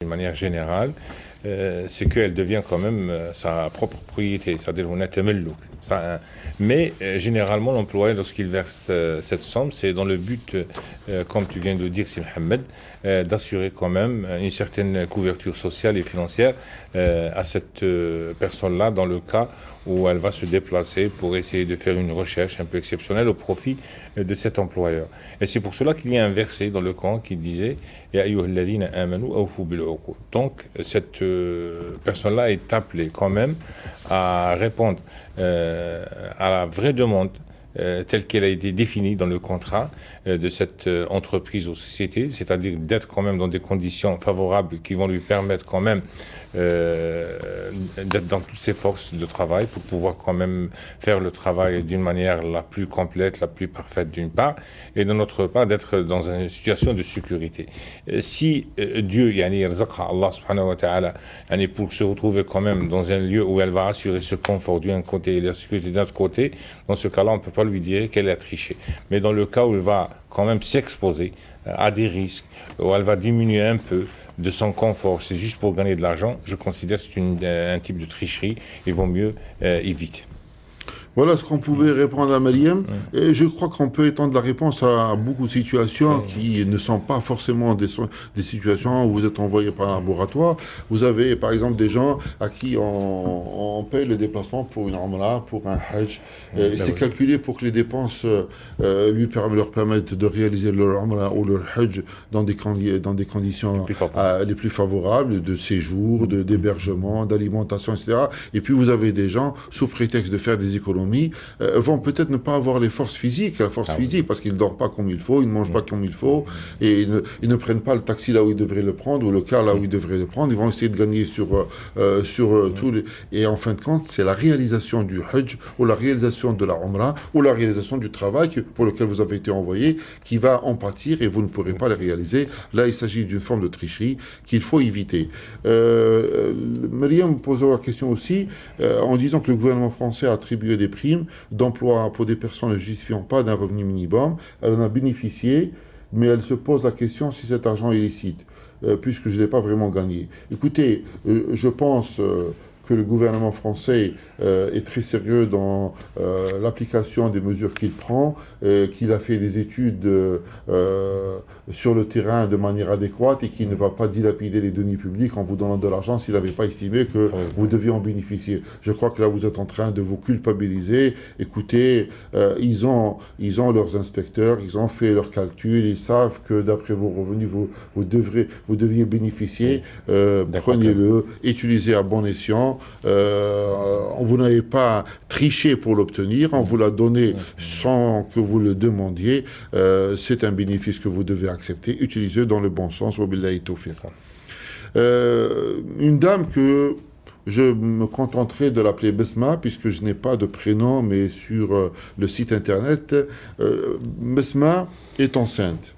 d'une manière générale, c'est qu'elle devient quand même sa propre propriété, c'est-à-dire on a temellouk. Mais généralement, l'employeur, lorsqu'il verse cette somme, c'est dans le but, comme tu viens de le dire, c'est Mohamed, d'assurer quand même une certaine couverture sociale et financière à cette personne-là, dans le cas où elle va se déplacer pour essayer de faire une recherche un peu exceptionnelle au profit de cet employeur. Et c'est pour cela qu'il y a un verset dans le Coran qui disait Ya ayyuhalladhina amanu awfu bil uqud. Donc cette personne-là est appelée quand même à répondre à la vraie demande telle qu'elle a été définie dans le contrat de cette entreprise ou société, c'est-à-dire d'être quand même dans des conditions favorables qui vont lui permettre quand même d'être dans toutes ses forces de travail pour pouvoir quand même faire le travail d'une manière la plus complète, la plus parfaite d'une part, et de notre part d'être dans une situation de sécurité. Si Dieu, yarzaqa Allah subhanahu wa ta'ala, pour se retrouver quand même dans un lieu où elle va assurer ce confort d'un côté et la sécurité d'un autre côté, dans ce cas-là, on ne peut pas lui dire qu'elle a triché. Mais dans le cas où elle va quand même s'exposer à des risques, où elle va diminuer un peu de son confort, c'est juste pour gagner de l'argent, je considère que c'est un type de tricherie, il vaut mieux éviter. Voilà ce qu'on pouvait répondre à Mariam. Et je crois qu'on peut étendre la réponse à beaucoup de situations qui ne sont pas forcément des situations où vous êtes envoyé par un laboratoire. Vous avez par exemple des gens à qui on paye le déplacement pour une Umrah, pour un Hajj. C'est calculé pour que les dépenses leur permettent de réaliser leur Umrah ou leur Hajj dans des conditions les plus favorables de séjour, d'hébergement, d'alimentation, etc. Et puis vous avez des gens, sous prétexte de faire des économies, vont peut-être ne pas avoir la force physique, parce qu'ils ne dorment pas comme il faut, ils ne mangent pas comme il faut, et ils ne prennent pas le taxi là où ils devraient le prendre, ou le car là où ils devraient le prendre. Ils vont essayer de gagner sur tous les... Et en fin de compte, c'est la réalisation du Hajj, ou la réalisation de la Umrah, ou la réalisation du travail pour lequel vous avez été envoyé, qui va en pâtir, et vous ne pourrez pas le réaliser. Là, il s'agit d'une forme de tricherie qu'il faut éviter. Mariam me posera la question aussi, en disant que le gouvernement français a attribué des primes d'emploi pour des personnes ne justifiant pas d'un revenu minimum. Elle en a bénéficié, mais elle se pose la question si cet argent est licite, puisque je ne l'ai pas vraiment gagné. Écoutez, je pense que le gouvernement français est très sérieux dans l'application des mesures qu'il prend, qu'il a fait des études sur le terrain de manière adéquate et qu'il ne va pas dilapider les deniers publics en vous donnant de l'argent s'il n'avait pas estimé que vous deviez en bénéficier. Je crois que là, vous êtes en train de vous culpabiliser. Écoutez, ils ont leurs inspecteurs, ils ont fait leurs calculs, ils savent que d'après vos revenus, vous deviez bénéficier. Prenez-le, utilisez à bon escient. Vous n'avez pas triché pour l'obtenir, on vous l'a donné sans que vous le demandiez. C'est un bénéfice que vous devez accepter, utilisez dans le bon sens. Wabillahi tawfiq. Une dame que je me contenterai de l'appeler Besma, puisque je n'ai pas de prénom, mais sur le site internet, Besma est enceinte.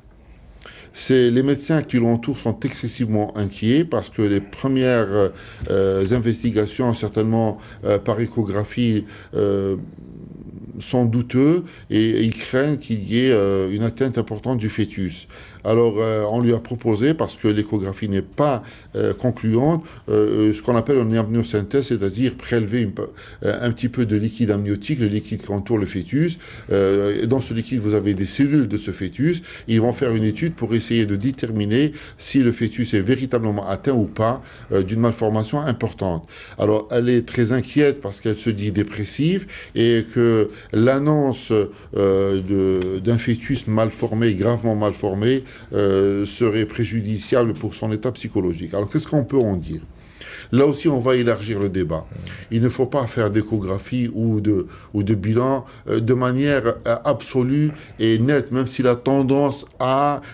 Les médecins qui l'entourent sont excessivement inquiets parce que les premières investigations, certainement par échographie, sont douteux et ils craignent qu'il y ait une atteinte importante du fœtus. Alors, on lui a proposé, parce que l'échographie n'est pas concluante, ce qu'on appelle une amniosynthèse, c'est-à-dire prélever un petit peu de liquide amniotique, le liquide qui entoure le fœtus. Et dans ce liquide, vous avez des cellules de ce fœtus. Ils vont faire une étude pour essayer de déterminer si le fœtus est véritablement atteint ou pas d'une malformation importante. Alors, elle est très inquiète parce qu'elle se dit dépressive et que l'annonce d'un fœtus mal formé, gravement mal formé, serait préjudiciable pour son état psychologique. Alors, qu'est-ce qu'on peut en dire ? Là aussi, on va élargir le débat. Il ne faut pas faire d'échographie ou de bilan de manière absolue et nette, même si la tendance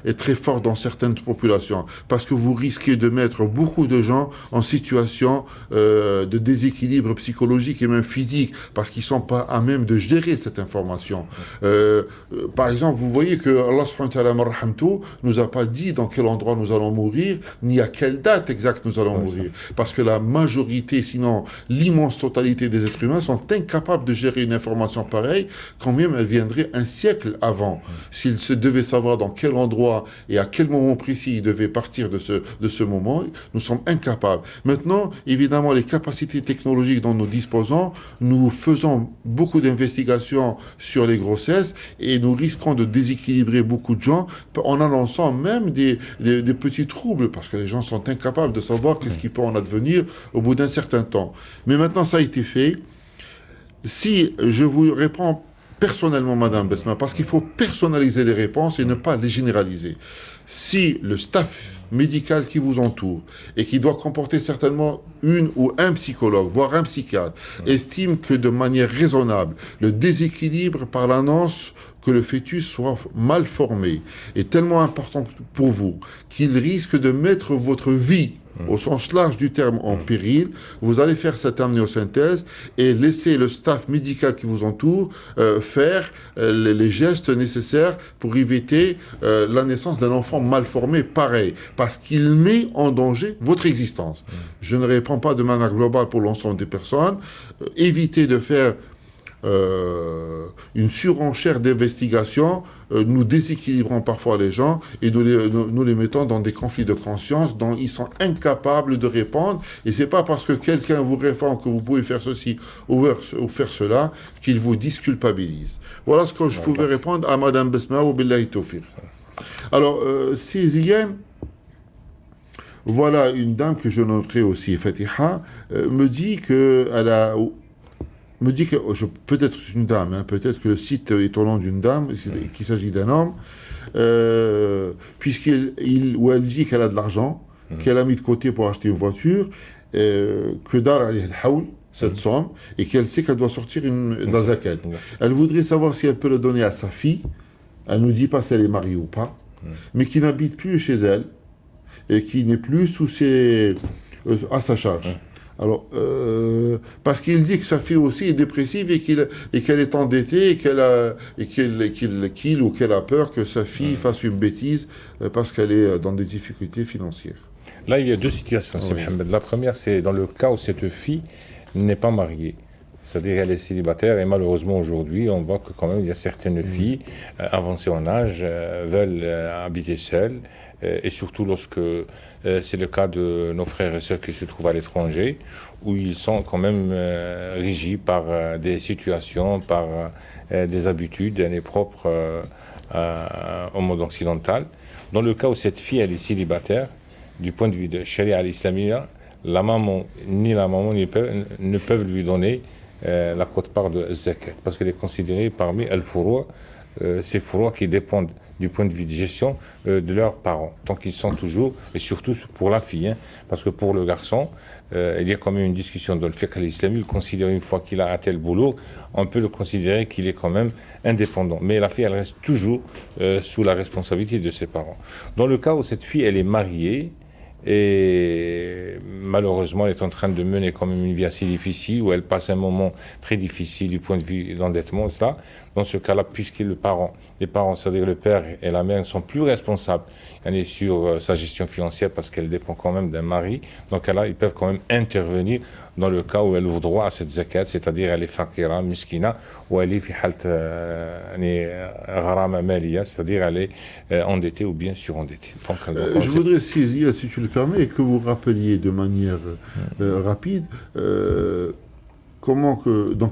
est très forte dans certaines populations, parce que vous risquez de mettre beaucoup de gens en situation de déséquilibre psychologique et même physique, parce qu'ils ne sont pas à même de gérer cette information. Par exemple, vous voyez que Allah subhanahu wa ta'ala nous a pas dit dans quel endroit nous allons mourir, ni à quelle date exacte nous allons mourir. parce que la majorité, sinon l'immense totalité des êtres humains sont incapables de gérer une information pareille, quand même elle viendrait un siècle avant. S'ils se devaient savoir dans quel endroit et à quel moment précis ils devaient partir de ce moment, nous sommes incapables. Maintenant, évidemment, les capacités technologiques dont nous disposons, nous faisons beaucoup d'investigations sur les grossesses et nous risquons de déséquilibrer beaucoup de gens en annonçant même des petits troubles, parce que les gens sont incapables de savoir qu'est-ce qui peut en advenir au bout d'un certain temps. Mais maintenant, ça a été fait. Si je vous réponds personnellement, Madame Besma, parce qu'il faut personnaliser les réponses et ne pas les généraliser. Si le staff médical qui vous entoure et qui doit comporter certainement une ou un psychologue, voire un psychiatre, estime que de manière raisonnable, le déséquilibre par l'annonce que le fœtus soit mal formé est tellement important pour vous qu'il risque de mettre votre vie au sens large du terme en péril, vous allez faire cette amniosynthèse et laisser le staff médical qui vous entoure faire les gestes nécessaires pour éviter la naissance d'un enfant mal formé pareil, parce qu'il met en danger votre existence. Je ne réponds pas de manière globale pour l'ensemble des personnes. Évitez de faire une surenchère d'investigation, nous déséquilibrons parfois les gens et nous les mettons dans des conflits de conscience dont ils sont incapables de répondre. Et c'est pas parce que quelqu'un vous répond que vous pouvez faire ceci ou faire cela qu'il vous disculpabilise. Voilà ce que je pouvais répondre à Madame Besma ou Billahi Tawfiq. Alors, sixième, voilà une dame que je noterai aussi, Fatiha, me dit que peut-être une dame, peut-être que le site est au nom d'une dame, qu'il s'agit d'un homme, puisqu'elle dit qu'elle a de l'argent, qu'elle a mis de côté pour acheter une voiture, que Dar al-Haoul, cette somme, et qu'elle sait qu'elle doit sortir de la zakat. Elle voudrait savoir si elle peut le donner à sa fille, elle ne nous dit pas si elle est mariée ou pas, mais qui n'habite plus chez elle, et qui n'est plus à sa charge. Alors, parce qu'il dit que sa fille aussi est dépressive et qu'elle est endettée et qu'elle a peur que sa fille fasse une bêtise parce qu'elle est dans des difficultés financières. Là, il y a deux situations, Mohamed. La première, c'est dans le cas où cette fille n'est pas mariée. C'est-à-dire qu'elle est célibataire et malheureusement aujourd'hui, on voit que quand même il y a certaines filles avancées en âge veulent habiter seules et surtout lorsque c'est le cas de nos frères et sœurs qui se trouvent à l'étranger où ils sont quand même régis par des situations, par des habitudes propres au monde occidental. Dans le cas où cette fille elle est célibataire, du point de vue de Sharia al-Islamia, la maman ne peuvent lui donner la quote-part de zakat, parce qu'elle est considérée parmi al-furu', ces furu' qui dépendent du point de vue de gestion de leurs parents. Donc ils sont toujours, et surtout pour la fille, parce que pour le garçon, il y a quand même une discussion dans le fiqh al-islami, il considère une fois qu'il a atteint le boulot, on peut le considérer qu'il est quand même indépendant. Mais la fille, elle reste toujours sous la responsabilité de ses parents. Dans le cas où cette fille, elle est mariée, et malheureusement, elle est en train de mener quand même une vie assez difficile, où elle passe un moment très difficile du point de vue d'endettement, cela. Dans ce cas-là, puisque les parents, c'est-à-dire le père et la mère, ne sont plus responsables sur sa gestion financière parce qu'elle dépend quand même d'un mari, donc là, ils peuvent quand même intervenir dans le cas où elle ouvre droit à cette zakat, c'est-à-dire elle est fakira, miskina, ou elle est fi halt gharama maliya, c'est-à-dire elle est endettée ou bien surendettée. Donc, je voudrais saisir, si tu le permets, que vous rappeliez de manière rapide dans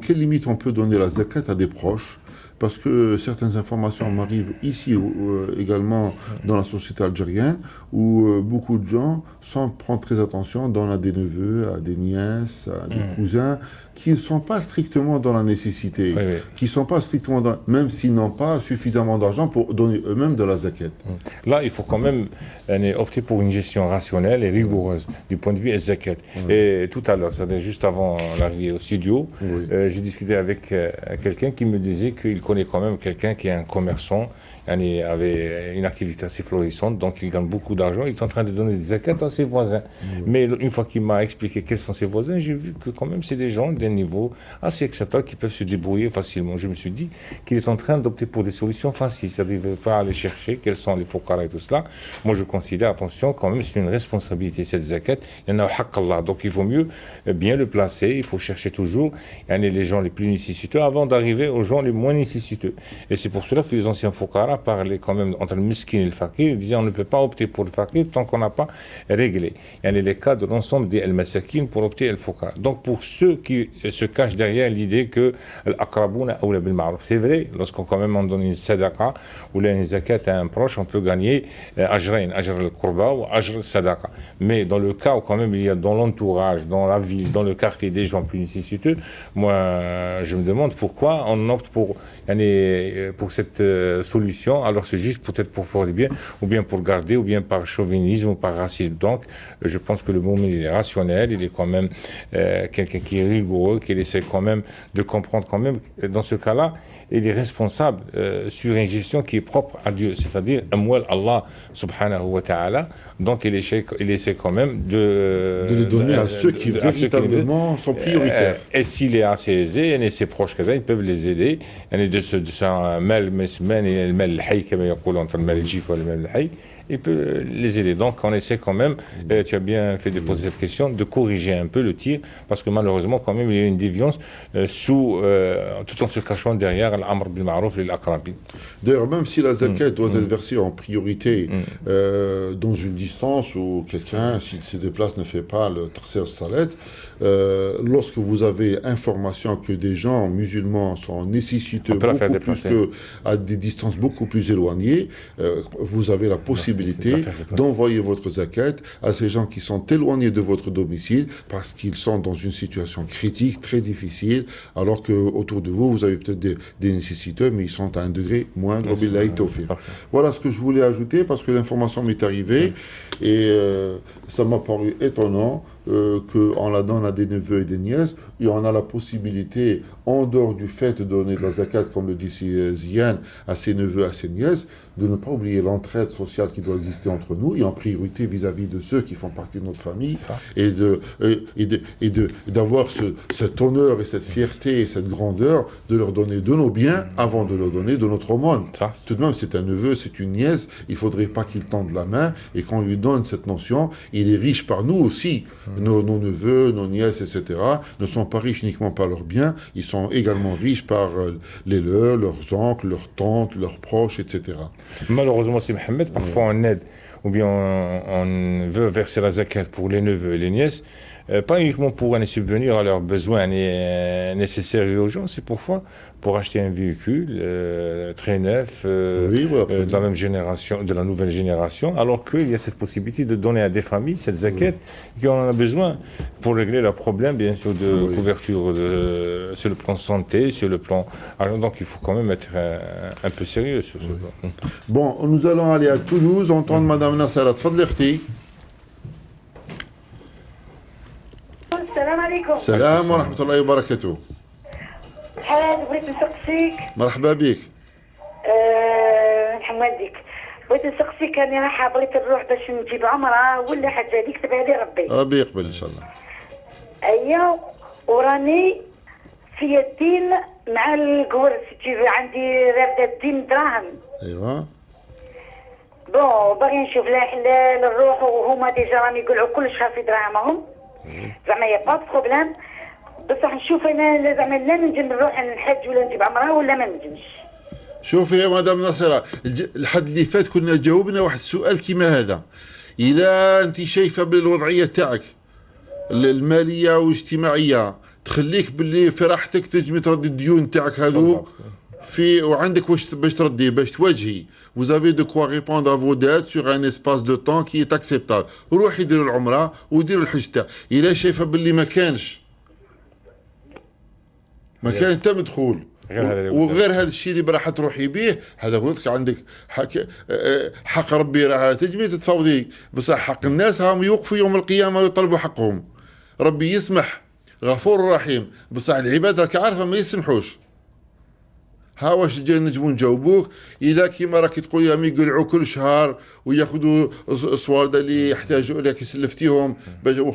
quelles limites on peut donner la zakat à des proches, parce que certaines informations m'arrivent ici également dans la société algérienne, où beaucoup de gens, sans prendre très attention, donnent à des neveux, à des nièces, à des cousins, qui ne sont pas strictement dans la nécessité, qui ne sont pas strictement même s'ils n'ont pas suffisamment d'argent pour donner eux-mêmes de la zakat. Là, il faut quand même opter pour une gestion rationnelle et rigoureuse du point de vue zakat. Et tout à l'heure, c'est-à-dire juste avant l'arrivée au studio, j'ai discuté avec quelqu'un qui me disait qu'il connaît quand même quelqu'un qui est un commerçant, avait une activité assez florissante, donc il gagne beaucoup d'argent, il est en train de donner des zakat à ses voisins. Mais une fois qu'il m'a expliqué quels sont ses voisins, j'ai vu que quand même c'est des gens d'un niveau assez acceptable qui peuvent se débrouiller facilement. Je me suis dit qu'il est en train d'opter pour des solutions faciles, c'est-à-dire ne pas aller chercher quels sont les fuqara et tout cela. Moi je considère, attention, quand même c'est une responsabilité cette zakat, il y en a au haqq Allah, donc il vaut mieux bien le placer, il faut chercher toujours les gens les plus nécessiteux avant d'arriver aux gens les moins nécessiteux. Et c'est pour cela que les anciens fuqara parlaient quand même entre le miskin et le fakir, ils disaient on ne peut pas opter pour le fakir tant qu'on n'a pas réglé les cas de l'ensemble des al-masakin pour opter al fuqara. Donc pour ceux qui se cachent derrière l'idée que l'aqrabouna awla bil ma'ruf, c'est vrai, lorsqu'on quand même on donne une sadaqa ou une zakat à un proche, on peut gagner ajrain, ajr al-qurba ou ajr al-sadaqa. Mais dans le cas où quand même il y a dans l'entourage, dans la ville, dans le quartier des gens plus nécessiteux, moi je me demande pourquoi on opte pour cette solution, alors c'est juste peut-être pour faire du bien, ou bien pour garder, ou bien par chauvinisme, ou par racisme. Donc, je pense que le moment il est rationnel, il est quand même quelqu'un qui est rigoureux, qui essaie quand même de comprendre quand même, dans ce cas-là, il est responsable sur une gestion qui est propre à Dieu, c'est-à-dire Amwal Allah subhanahu wa ta'ala. Donc, il essaie quand même de les donner à ceux qui véritablement sont prioritaires. Et s'il est assez aisé, et ses proches, ils peuvent les aider. De ce mal مسمن المال الحي كما يقولون entre le mal الجيف et le mal الحي, il peut les aider. Donc on essaie quand même, tu as bien fait de poser cette question, de corriger un peu le tir, parce que malheureusement quand même il y a une déviance tout en se cachant derrière l'amr bil ma'ruf lil aqrabin. D'ailleurs, même si la zakat doit être versée en priorité dans une distance où quelqu'un, s'il se déplace, ne fait pas le taqsir salat, lorsque vous avez information que des gens musulmans sont nécessiteux beaucoup plus qu'à des distances beaucoup plus éloignées, vous avez la possibilité d'envoyer votre zakat à ces gens qui sont éloignés de votre domicile parce qu'ils sont dans une situation critique, très difficile, alors qu'autour de vous, vous avez peut-être des nécessiteux, mais ils sont à un degré moindre. Voilà ce que je voulais ajouter parce que l'information m'est arrivée et ça m'a paru étonnant qu'on la donne à des neveux et des nièces, et on a la possibilité, en dehors du fait de donner de la zakat, comme le dit Ziane, à ses neveux, à ses nièces, de ne pas oublier l'entraide sociale qui doit exister entre nous, et en priorité vis-à-vis de ceux qui font partie de notre famille, et d'avoir cet honneur et cette fierté et cette grandeur de leur donner de nos biens avant de leur donner de notre aumône. Tout de même, c'est un neveu, c'est une nièce, il ne faudrait pas qu'il tende la main, et qu'on lui donne cette notion, il est riche par nous aussi. Nos neveux, nos nièces, etc., ne sont pas riches uniquement par leurs biens, ils sont également riches par les leurs oncles, leurs tantes, leurs proches, etc. Malheureusement, c'est Mohamed, parfois on aide, ou bien on veut verser la zakat pour les neveux et les nièces, pas uniquement pour subvenir à leurs besoins nécessaires et urgents, c'est parfois pour acheter un véhicule très neuf, de la même génération, de la nouvelle génération, alors qu'il y a cette possibilité de donner à des familles cette zakat qui en a besoin pour régler leurs problèmes, bien sûr, de couverture sur le plan santé, sur le plan argent. Donc il faut quand même être un peu sérieux sur ce plan. Bon, nous allons aller à Toulouse, entendre Madame Nassara. Tfadli khti. السلام عليكم. السلام ورحمة الله وبركاته. حال بغيت نسقسيك. مرحبا بك. محمد بك. بغيت نسقسيك أنا راح بغيت نروح باش نجيب عمرة ولا حاجة هذيك تبع لي ربي. ربي يقبل إن شاء الله. أيوه وراني في الدين مع القرص عندي رابطة الدين دراهم. أيوه. بون باغي نشوف لا حلال نروح وهما ديجا راهم يقولوا كل شهر في دراهمهم. زعما يا با بروبليم بصح نشوف انا زعما لا نجم نروح نحج ولا نجيب عمره ولا ما نجمش. شوفي يا مدام نصيرة، الحد اللي فات كنا جاوبنا واحد السؤال كيما هذا. إلا أنت شايفة بالوضعية تاعك المالية والاجتماعية تخليك باللي في راحتك تنجمي تردي الديون تاعك هذو وعندك باش تردي باش تواجهي. Vous avez de quoi répondre à vos dettes sur un espace de temps qui est acceptable. روحي ديروا العمرة وديروا الحج تاع. إلا شايفة باللي ما كان حتى مدخول وغير هذا الشيء اللي راح تروحي به، هذا قلت عندك حق ربي راه تجمي تتفاوضي، بصح حق الناس راهم يوقفوا يوم القيامة ويطلبوا حقهم. ربي يسمح غفور رحيم، بصح العباد راك عارفة ما يسمحوش. ها واش جاي نجمو نجاوبوك الا كيما راكي تقول يا يقلعوا كل شهر وياخذوا الصوالده اللي يحتاجوا لك سلفتيهم